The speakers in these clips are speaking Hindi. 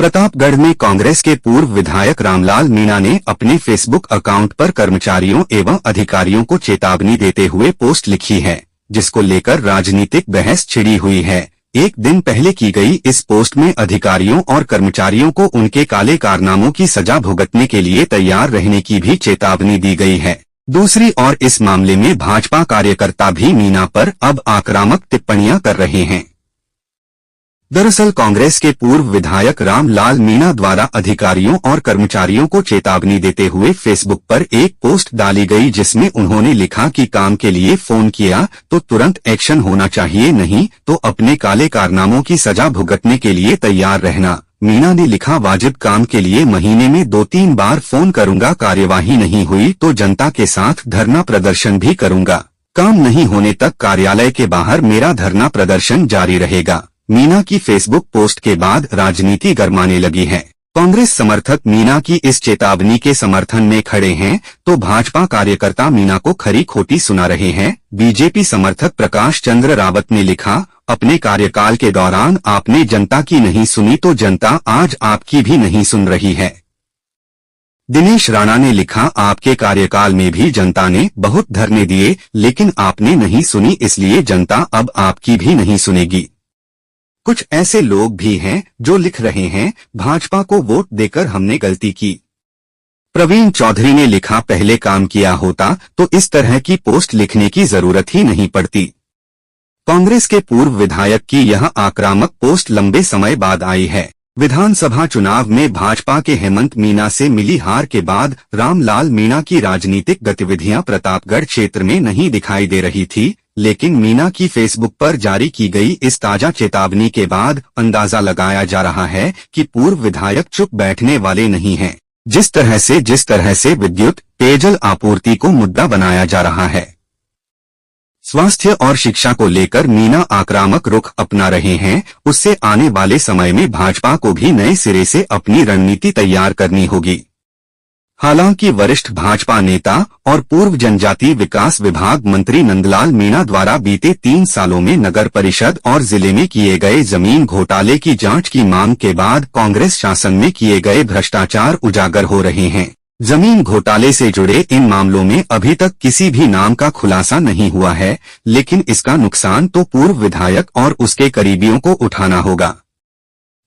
प्रतापगढ़ में कांग्रेस के पूर्व विधायक रामलाल मीणा ने अपने फेसबुक अकाउंट पर कर्मचारियों एवं अधिकारियों को चेतावनी देते हुए पोस्ट लिखी है, जिसको लेकर राजनीतिक बहस छिड़ी हुई है। एक दिन पहले की गई इस पोस्ट में अधिकारियों और कर्मचारियों को उनके काले कारनामों की सजा भुगतने के लिए तैयार रहने की भी चेतावनी दी गई है। दूसरी ओर इस मामले में भाजपा कार्यकर्ता भी मीणा पर अब आक्रामक टिप्पणियां कर रहे हैं। दरअसल कांग्रेस के पूर्व विधायक रामलाल मीणा द्वारा अधिकारियों और कर्मचारियों को चेतावनी देते हुए फेसबुक पर एक पोस्ट डाली गई, जिसमें उन्होंने लिखा कि काम के लिए फोन किया तो तुरंत एक्शन होना चाहिए, नहीं तो अपने काले कारनामों की सजा भुगतने के लिए तैयार रहना। मीणा ने लिखा, वाजिब काम के लिए महीने में 2-3 बार फोन करूंगा, कार्यवाही नहीं हुई तो जनता के साथ धरना प्रदर्शन भी करूंगा। काम नहीं होने तक कार्यालय के बाहर मेरा धरना प्रदर्शन जारी रहेगा। मीणा की फेसबुक पोस्ट के बाद राजनीति गरमाने लगी है। कांग्रेस समर्थक मीणा की इस चेतावनी के समर्थन में खड़े हैं तो भाजपा कार्यकर्ता मीणा को खरी खोटी सुना रहे हैं। बीजेपी समर्थक प्रकाश चंद्र रावत ने लिखा, अपने कार्यकाल के दौरान आपने जनता की नहीं सुनी तो जनता आज आपकी भी नहीं सुन रही है। दिनेश राणा ने लिखा, आपके कार्यकाल में भी जनता ने बहुत धरने दिए लेकिन आपने नहीं सुनी, इसलिए जनता अब आपकी भी नहीं सुनेगी। कुछ ऐसे लोग भी हैं जो लिख रहे हैं, भाजपा को वोट देकर हमने गलती की। प्रवीण चौधरी ने लिखा, पहले काम किया होता तो इस तरह की पोस्ट लिखने की जरूरत ही नहीं पड़ती। कांग्रेस के पूर्व विधायक की यह आक्रामक पोस्ट लंबे समय बाद आई है। विधानसभा चुनाव में भाजपा के हेमंत मीणा से मिली हार के बाद रामलाल मीणा की राजनीतिक गतिविधियां प्रतापगढ़ क्षेत्र में नहीं दिखाई दे रही थी, लेकिन मीणा की फेसबुक पर जारी की गई इस ताजा चेतावनी के बाद अंदाजा लगाया जा रहा है कि पूर्व विधायक चुप बैठने वाले नहीं हैं। जिस तरह से विद्युत पेयजल आपूर्ति को मुद्दा बनाया जा रहा है, स्वास्थ्य और शिक्षा को लेकर मीणा आक्रामक रुख अपना रहे हैं, उससे आने वाले समय में भाजपा को भी नए सिरे से अपनी रणनीति तैयार करनी होगी। हालांकि वरिष्ठ भाजपा नेता और पूर्व जनजातीय विकास विभाग मंत्री नंदलाल मीणा द्वारा बीते 3 सालों में नगर परिषद और जिले में किए गए जमीन घोटाले की जांच की मांग के बाद कांग्रेस शासन में किए गए भ्रष्टाचार उजागर हो रहे हैं। जमीन घोटाले से जुड़े इन मामलों में अभी तक किसी भी नाम का खुलासा नहीं हुआ है, लेकिन इसका नुकसान तो पूर्व विधायक और उसके करीबियों को उठाना होगा।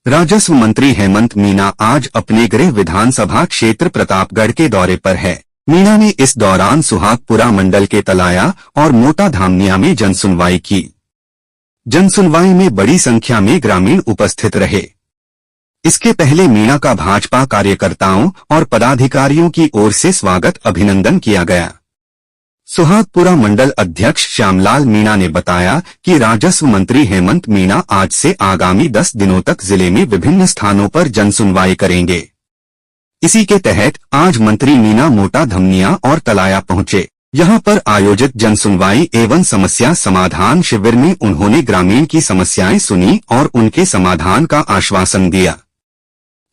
राजस्व मंत्री हेमंत मीणा आज अपने गृह विधानसभा क्षेत्र प्रतापगढ़ के दौरे पर है। मीणा ने इस दौरान सुहागपुरा मंडल के तलाया और मोटा धामनिया में जनसुनवाई की। जनसुनवाई में बड़ी संख्या में ग्रामीण उपस्थित रहे। इसके पहले मीणा का भाजपा कार्यकर्ताओं और पदाधिकारियों की ओर से स्वागत अभिनंदन किया गया। सुहागपुरा मंडल अध्यक्ष श्यामलाल मीणा ने बताया कि राजस्व मंत्री हेमंत मीणा आज से आगामी 10 दिनों तक जिले में विभिन्न स्थानों पर जनसुनवाई करेंगे। इसी के तहत आज मंत्री मीणा मोटा धमनिया और तलाया पहुंचे। यहां पर आयोजित जनसुनवाई एवं समस्या समाधान शिविर में उन्होंने ग्रामीण की समस्याएं सुनी और उनके समाधान का आश्वासन दिया।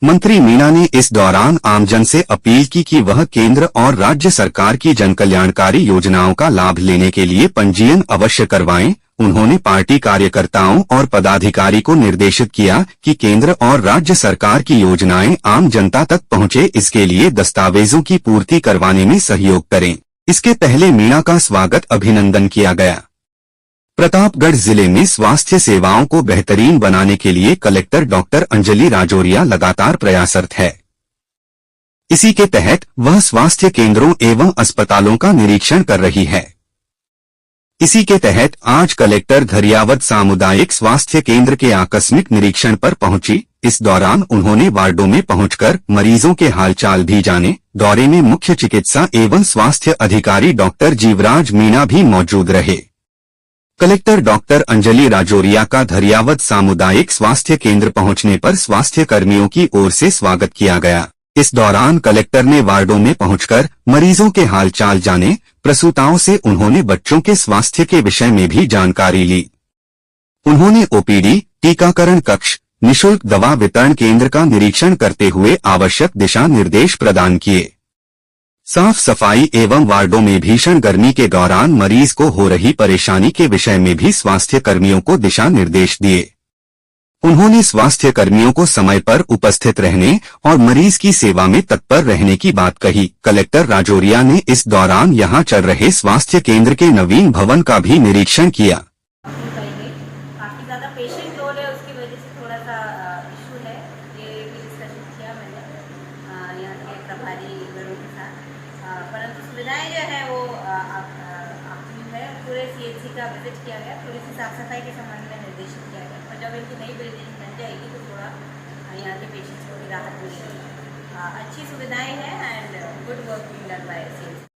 मंत्री मीणा ने इस दौरान आमजन से अपील की कि वह केंद्र और राज्य सरकार की जनकल्याणकारी योजनाओं का लाभ लेने के लिए पंजीयन अवश्य करवाएं। उन्होंने पार्टी कार्यकर्ताओं और पदाधिकारी को निर्देशित किया कि केंद्र और राज्य सरकार की योजनाएं आम जनता तक पहुंचे, इसके लिए दस्तावेजों की पूर्ति करवाने में सहयोग करें। इसके पहले मीणा का स्वागत अभिनंदन किया गया। प्रतापगढ़ जिले में स्वास्थ्य सेवाओं को बेहतरीन बनाने के लिए कलेक्टर डॉक्टर अंजलि राजौरिया लगातार प्रयासरत है। इसी के तहत वह स्वास्थ्य केंद्रों एवं अस्पतालों का निरीक्षण कर रही है। इसी के तहत आज कलेक्टर धरियावद सामुदायिक स्वास्थ्य केंद्र के आकस्मिक निरीक्षण पर पहुंची। इस दौरान उन्होंने वार्डों में पहुंचकर मरीजों के हालचाल भी जाने। दौरे में मुख्य चिकित्सा एवं स्वास्थ्य अधिकारी डॉक्टर जीवराज मीणा भी मौजूद रहे। कलेक्टर डॉक्टर अंजलि राजौरिया का धरियावद सामुदायिक स्वास्थ्य केंद्र पहुंचने पर स्वास्थ्य कर्मियों की ओर से स्वागत किया गया। इस दौरान कलेक्टर ने वार्डों में पहुंचकर मरीजों के हालचाल जाने। प्रसूताओं से उन्होंने बच्चों के स्वास्थ्य के विषय में भी जानकारी ली। उन्होंने ओपीडी, टीकाकरण कक्ष, निःशुल्क दवा वितरण केंद्र का निरीक्षण करते हुए आवश्यक दिशा निर्देश प्रदान किए। साफ सफाई एवं वार्डों में भीषण गर्मी के दौरान मरीज को हो रही परेशानी के विषय में भी स्वास्थ्य कर्मियों को दिशा निर्देश दिए। उन्होंने स्वास्थ्य कर्मियों को समय पर उपस्थित रहने और मरीज की सेवा में तत्पर रहने की बात कही। कलेक्टर राजौरिया ने इस दौरान यहां चल रहे स्वास्थ्य केंद्र के नवीन भवन का भी निरीक्षण किया। काफ़ी ज़्यादा पेशेंट लोड है, उसकी वजह से थोड़ा सा इशू है। ये भी डिस्कशन किया मैंने यहाँ के प्रभारी लोगों के साथ, परंतु सुविधाएं जो है वो अपनी है। पूरे CHC का विजिट किया गया, थोड़ी सी साफ सफाई के संबंध में निर्देशित किया गया, और जब इनकी नई बिल्डिंग बन जाएगी तो थोड़ा यहाँ के पेशेंट्स को भी राहत मिलेगी। अच्छी सुविधाएँ हैं and good work being done by CHC।